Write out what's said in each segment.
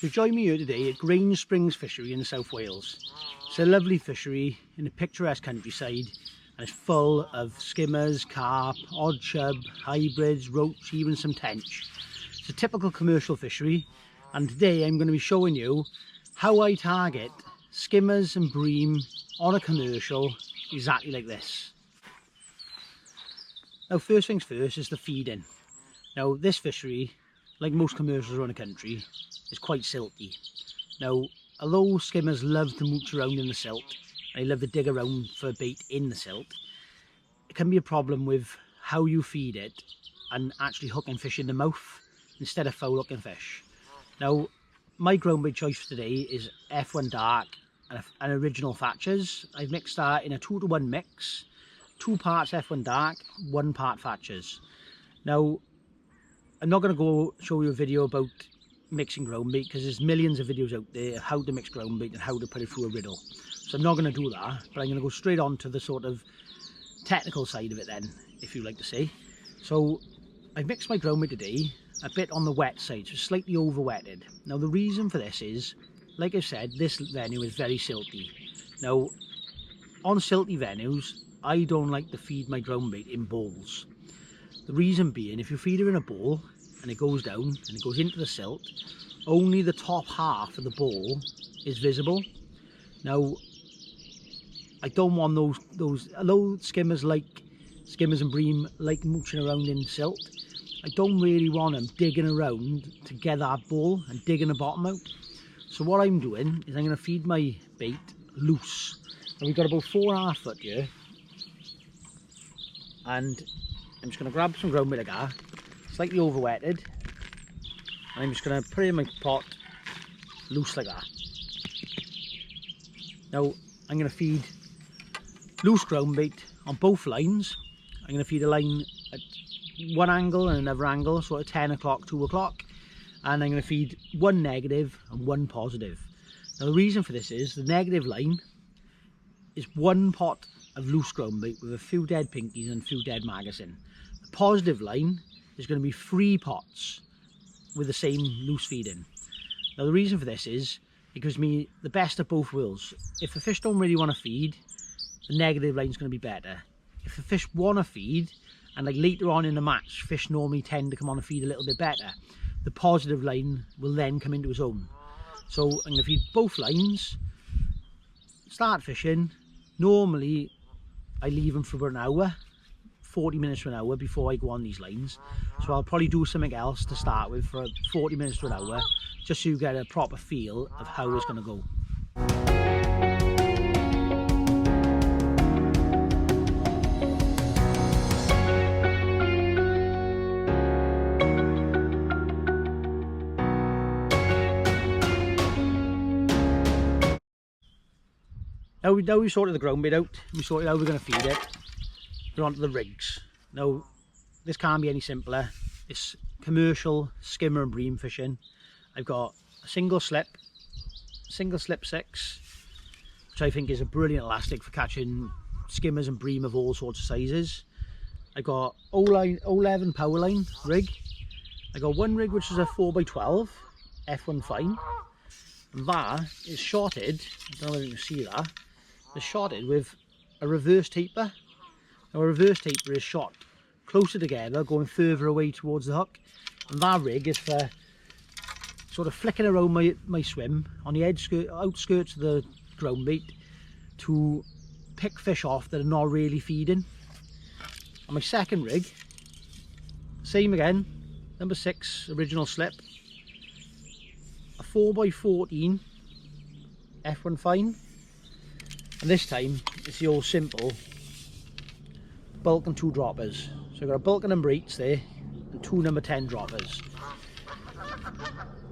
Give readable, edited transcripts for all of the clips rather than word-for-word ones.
So join me here today at Grange Springs Fishery in South Wales. It's a lovely fishery in a picturesque countryside and it's full of skimmers, carp, odd chub, hybrids, roach, even some tench. It's a typical commercial fishery, and today I'm going to be showing you how I target skimmers and bream on a commercial exactly like this. Now first things first is the feeding. Now this fishery, like most commercials around the country, is quite silty. Now although skimmers love to mooch around in the silt, and they love to dig around for bait in the silt, it can be a problem with how you feed it and actually hooking fish in the mouth instead of foul hooking fish. Now my groundbait choice for today is F1 dark and original Thatchers. I've mixed that in a 2-to-1 mix, 2 parts F1 dark, 1 part Thatchers. Now I'm not going to go show you a video about mixing groundbait because there's millions of videos out there of how to mix groundbait and how to put it through a riddle. So I'm not going to do that, but I'm going to go straight on to the sort of technical side of it then, if you like to say. So I've mixed my groundbait today a bit on the wet side, so slightly over wetted. Now the reason for this is, like I said, this venue is very silty. Now on silty venues, I don't like to feed my groundbait in bowls. The reason being, if you feed her in a bowl and it goes down and it goes into the silt, only the top half of the bowl is visible. Now I don't want those although skimmers and bream like mooching around in silt, I don't really want them digging around to get that bowl and digging the bottom out. So what I'm doing is I'm going to feed my bait loose. And we've got about 4.5 foot here, and I'm just going to grab some groundbait like that, slightly over wetted, and I'm just going to put it in my pot loose like that. Now I'm going to feed loose groundbait on both lines. I'm going to feed a line at one angle and another angle, sort of 10 o'clock, 2 o'clock, and I'm going to feed one negative and one positive. Now the reason for this is the negative line is 1 pot of loose groundbait with a few dead pinkies and a few dead maggots in. The positive line is going to be 3 pots with the same loose feed in. Now the reason for this is it gives me the best of both worlds. If the fish don't really want to feed, the negative line is going to be better. If the fish want to feed, and like later on in the match fish normally tend to come on and feed a little bit better, the positive line will then come into its own. So I'm going to feed both lines, start fishing. Normally I leave them for about an hour, 40 minutes to an hour before I go on these lines. So I'll probably do something else to start with for 40 minutes to an hour, just so you get a proper feel of how it's going to go. Now we sorted the groundbait out, we sorted how we're going to feed it, we're onto the rigs. Now this can't be any simpler. It's commercial skimmer and bream fishing. I've got a single slip 6, which I think is a brilliant elastic for catching skimmers and bream of all sorts of sizes. I've got 011 power line rig. I got one rig which is a 4x12 F1 fine, and that is shotted, I don't know whether you can see that, it's shotted with a reverse taper. Now a reverse taper is shot closer together, going further away towards the hook, and that rig is for sort of flicking around my swim on the outskirts of the groundbait to pick fish off that are not really feeding. On my second rig, same again, number 6 original slip, a 4x14 F1 fine, and this time it's the old simple bulk and 2 droppers. So I've got a bulk and number 8s there and 2 number 10 droppers.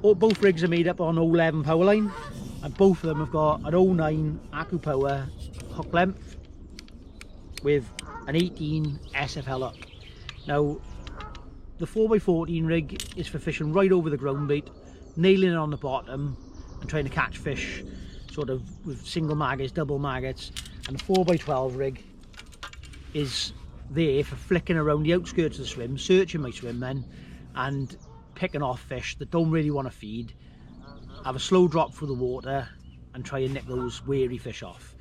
Both rigs are made up on 011 power line, and both of them have got an 09 Aku Power hook length with an 18 SFL hook. Now the 4x14 rig is for fishing right over the ground bait, nailing it on the bottom and trying to catch fish sort of with single maggots, double maggots, and the 4x12 rig is there for flicking around the outskirts of the swim, searching my swim then and picking off fish that don't really want to feed, have a slow drop through the water and try and nick those wary fish off.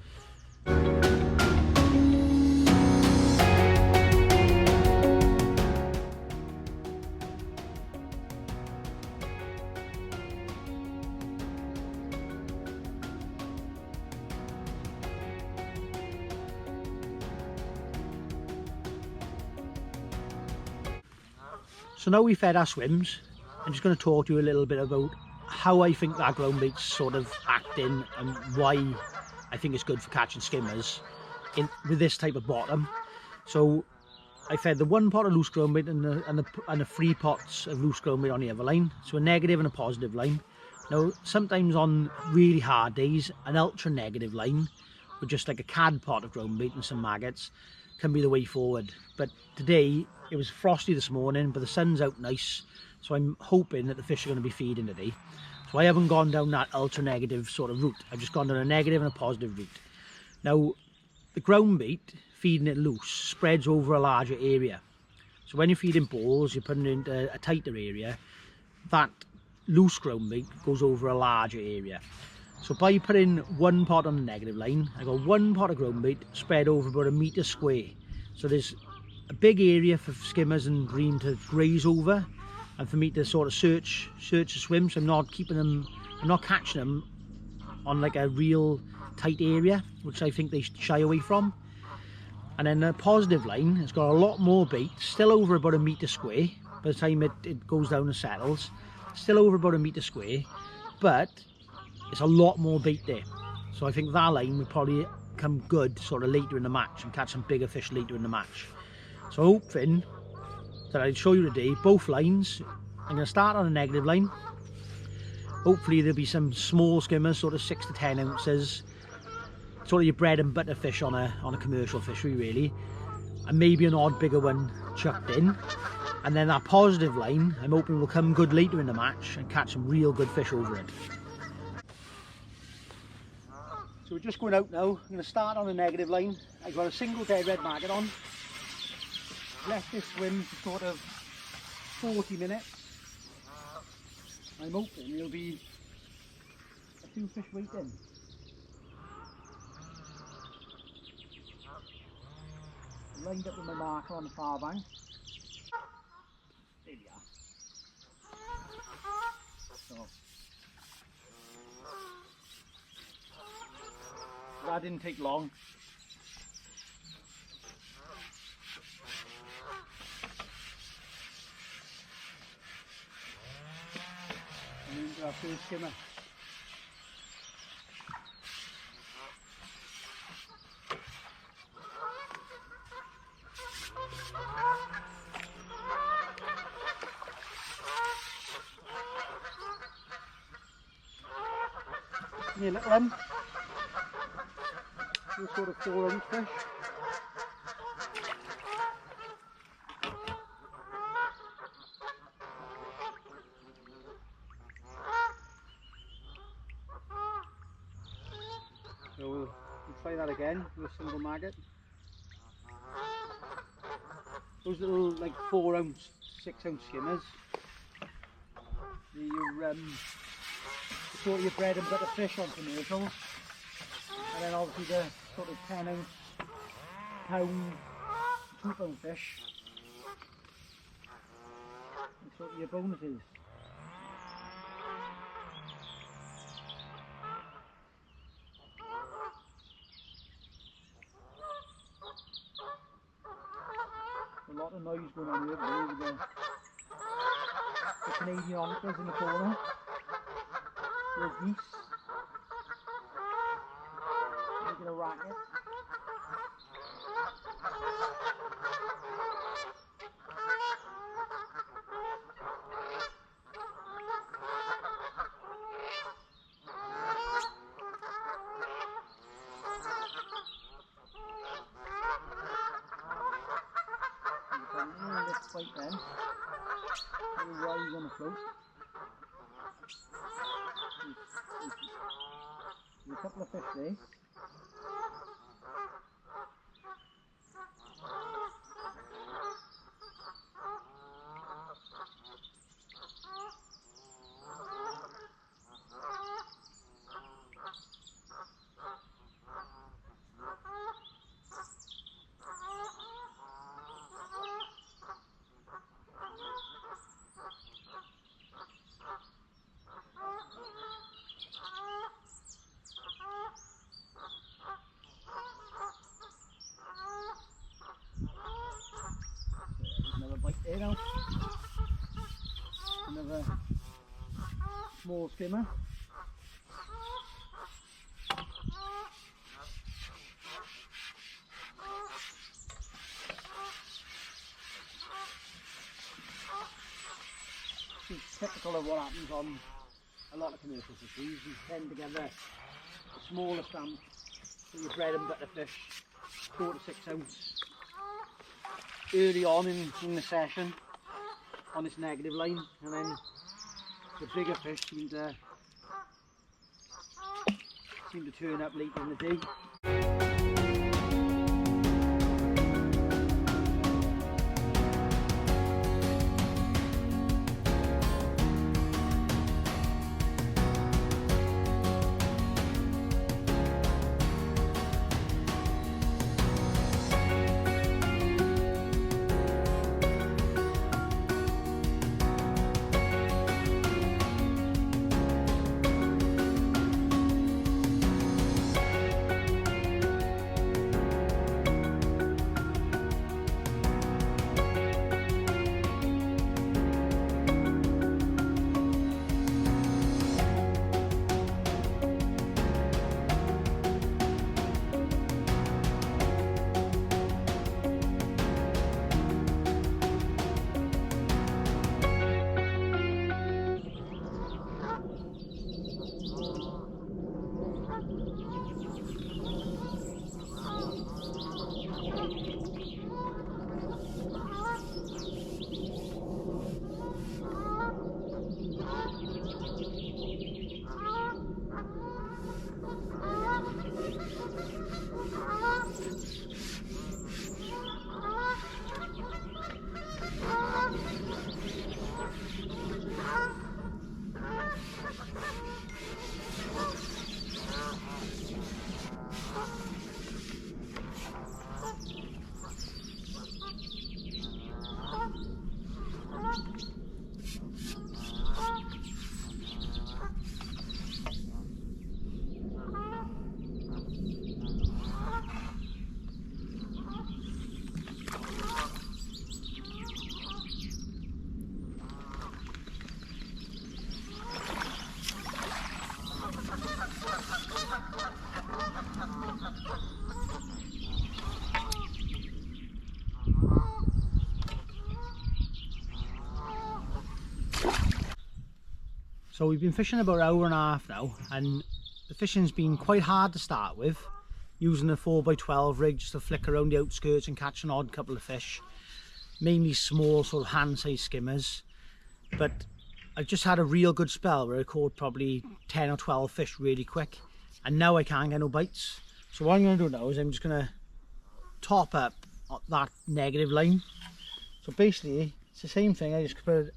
So now we've fed our swims, I'm just going to talk to you a little bit about how I think that ground bait's sort of acting and why I think it's good for catching skimmers with this type of bottom. So I fed the one pot of loose ground bait and the 3 pots of loose ground bait on the other line, so a negative and a positive line. Now sometimes on really hard days, an ultra negative line with just like a cad pot of ground bait and some maggots can be the way forward. But today it was frosty this morning, but the sun's out nice, so I'm hoping that the fish are going to be feeding today. So I haven't gone down that ultra negative sort of route, I've just gone down a negative and a positive route. Now the ground bait, feeding it loose, spreads over a larger area. So when you're feeding balls, you're putting it into a tighter area, that loose ground bait goes over a larger area. So by putting one pot on the negative line, I got one pot of ground bait spread over about a metre square. So there's a big area for skimmers and bream to graze over, and for me to sort of search the swim, so I'm not catching them on like a real tight area, which I think they shy away from. And then the positive line has got a lot more bait, still over about a metre square by the time it goes down and settles, still over about a metre square, but it's a lot more bait there. So I think that line would probably come good sort of later in the match and catch some bigger fish later in the match. So hoping that I'll show you today both lines. I'm going to start on a negative line. Hopefully there'll be some small skimmers, sort of 6 to 10 ounces, sort of your bread and butter fish on a commercial fishery really, and maybe an odd bigger one chucked in. And then that positive line I'm hoping will come good later in the match and catch some real good fish over it. So we're just going out now. I'm going to start on a negative line. I've got a single dead red maggot on. Left this swim for sort of 40 minutes. I'm hoping there'll be a few fish waiting. I'm lined up with my marker on the far bank. There we are. So that didn't take long. And into our first skimmer. Give me a little one. This sort of 4-ounce fish. So we'll try that again with a single maggot. Those little like 4-ounce, 6-ounce skimmers. Your sort of your bread and butter fish on commercials. And then obviously the sort of 10-ounce, pound, 2-pound fish. And sort of your bonuses. A lot of noise going on here today with the Canadian onkers in the corner. There's geese. Making a racket. little rise on the float. There's a couple of fish there. Another bite there now. Another small skimmer. It's typical of what happens on a lot of commercial fisheries. You tend to get the smaller stamp, so your bread and butter fish, 4 to 6 ounce. Early on in the session on this negative line, and then the bigger fish seem to turn up later in the day. So we've been fishing about an hour and a half now, and the fishing's been quite hard to start with, using a 4x12 rig just to flick around the outskirts and catch an odd couple of fish, mainly small sort of hand-sized skimmers. But I've just had a real good spell where I caught probably 10 or 12 fish really quick, and now I can't get no bites. So what I'm going to do now is I'm just going to top up that negative line. So basically it's the same thing. I just put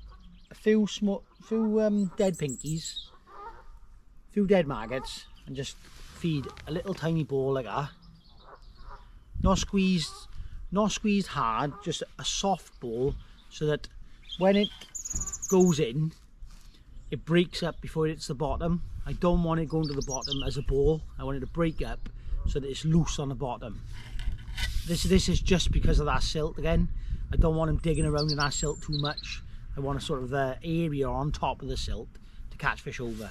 a few dead pinkies, a few dead maggots, and just feed a little tiny ball like that. Not squeezed hard, just a soft ball, so that when it goes in, it breaks up before it hits the bottom. I don't want it going to the bottom as a ball. I want it to break up so that it's loose on the bottom. This is just because of that silt again. I don't want him digging around in that silt too much. I want a sort of area on top of the silt to catch fish over.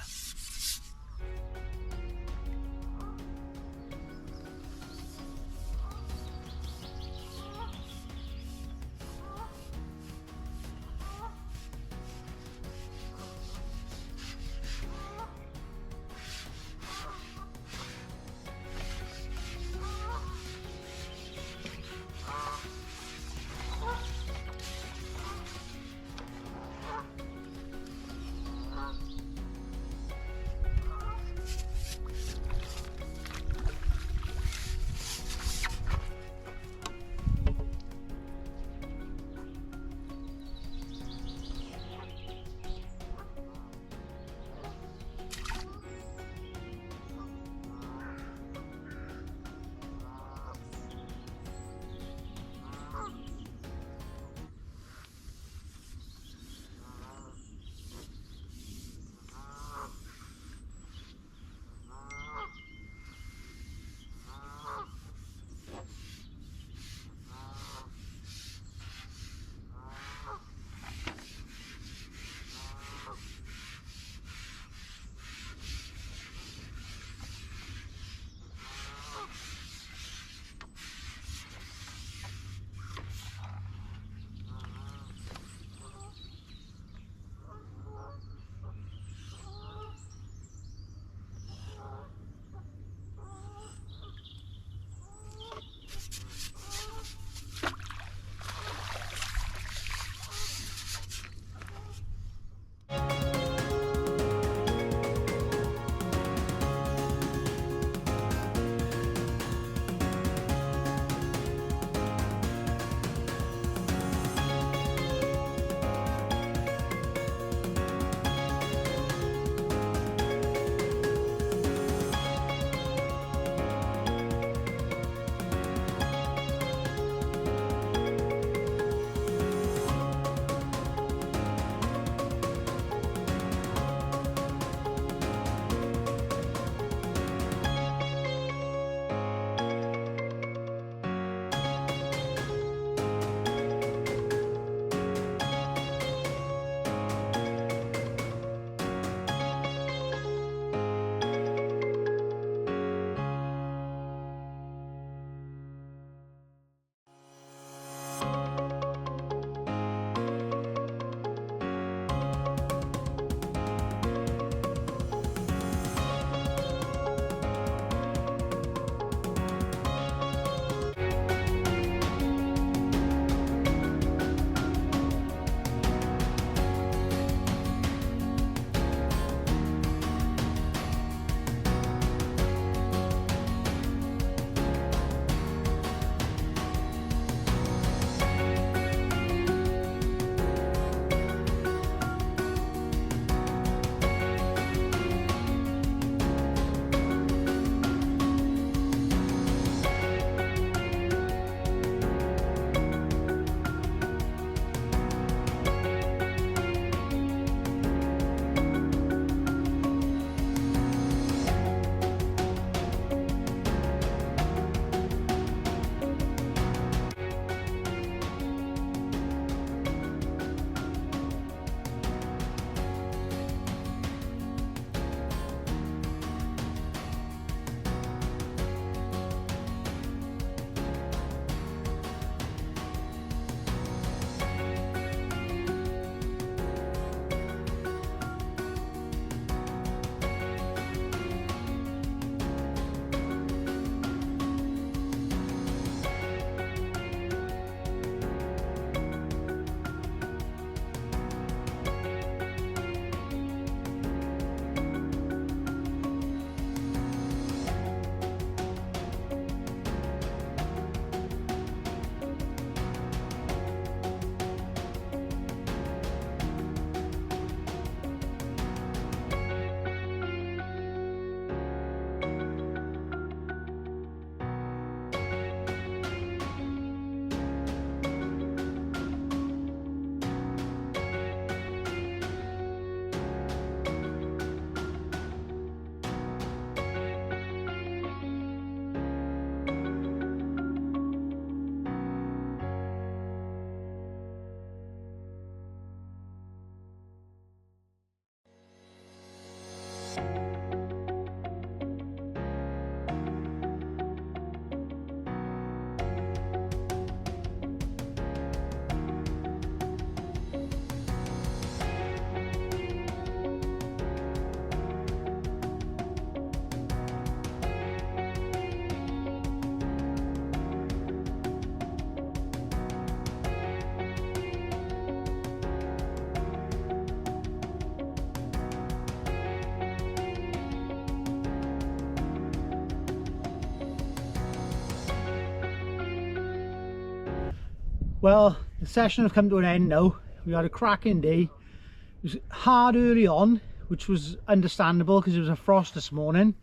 Well, the session has come to an end now. We had a cracking day. It was hard early on, which was understandable because it was a frost this morning,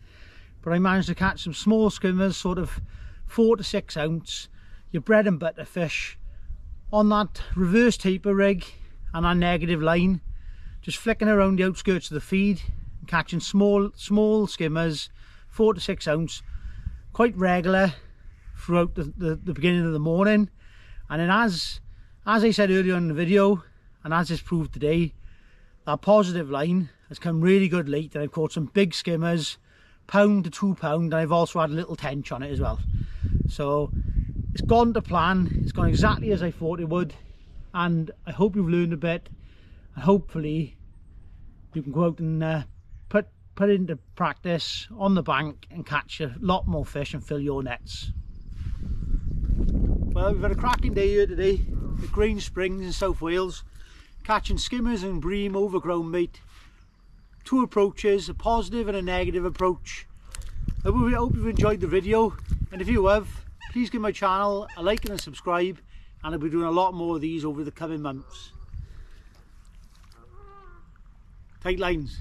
but I managed to catch some small skimmers, sort of 4 to 6 ounce, your bread and butter fish, on that reverse taper rig and our negative line, just flicking around the outskirts of the feed and catching small skimmers, 4 to 6 ounce, quite regular throughout the beginning of the morning. And then as I said earlier in the video, and as is proved today, that positive line has come really good late, and I've caught some big skimmers, £1 to £2, and I've also had a little tench on it as well. So it's gone to plan, it's gone exactly as I thought it would, and I hope you've learned a bit, and hopefully you can go out and put it into practice on the bank and catch a lot more fish and fill your nets. Well, we've had a cracking day here today at Grange Springs in South Wales, catching skimmers and bream over groundbait. 2 approaches, a positive and a negative approach. I hope you've enjoyed the video, and if you have, please give my channel a like and a subscribe, and I'll be doing a lot more of these over the coming months. Tight lines.